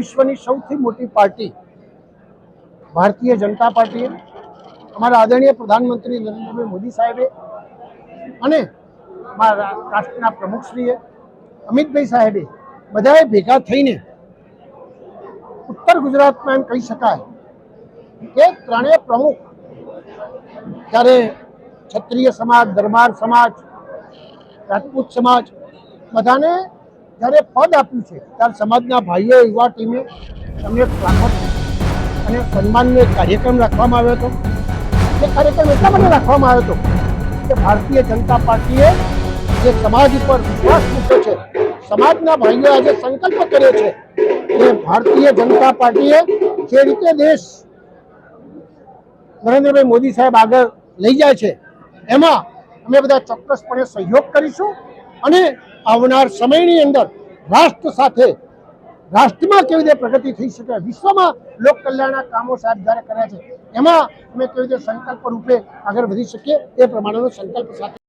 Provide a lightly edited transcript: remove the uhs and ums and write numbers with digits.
વિશ્વની સૌથી મોટી પાર્ટી ભારતીય જનતા પાર્ટીએ, અમારા આદરણીય પ્રધાનમંત્રી નરેન્દ્રભાઈ મોદી સાહેબે અને અમારા રાષ્ટ્રના પ્રમુખશ્રીએ અમિતભાઈ સાહેબે બધાએ ભેગા થઈને ઉત્તર ગુજરાતમાં એમ કહી શકાય કે ત્રણેય પ્રમુખ જ્યારે ક્ષત્રિય સમાજ, દરબાર સમાજ, રાજપૂત સમાજ બધાને જ્યારે પદ આપ્યું છે ત્યારે સમાજના ભાઈઓ યુવા ટીમે તમને સ્વાગત અને સન્માનનો એક કાર્યક્રમ રાખવામાં આવ્યો હતો. એ કાર્યક્રમ એટલા માટે રાખવામાં આવ્યો હતો કે ભારતીય જનતા પાર્ટીએ જે સમાજ ઉપર વિશ્વાસ મૂક્યો છે, સમાજના ભાઈઓ આજે સંકલ્પ કર્યો છે કે ભારતીય જનતા પાર્ટીએ જે રીતે દેશ નરેન્દ્રભાઈ મોદી સાહેબ આગળ લઈ જાય છે એમાં અમે બધા ચોક્કસપણે સહયોગ કરીશું અને આવનાર સમયની અંદર રાષ્ટ્ર સાથે રાષ્ટ્રમાં કેવી રીતે પ્રગતિ થઈ શકે, વિશ્વમાં લોક કલ્યાણના કામો સાહેબ જ્યારે કર્યા છે એમાં અમે કેવી રીતે સંકલ્પ રૂપે આગળ વધી શકીએ એ પ્રમાણેનો સંકલ્પ સાથે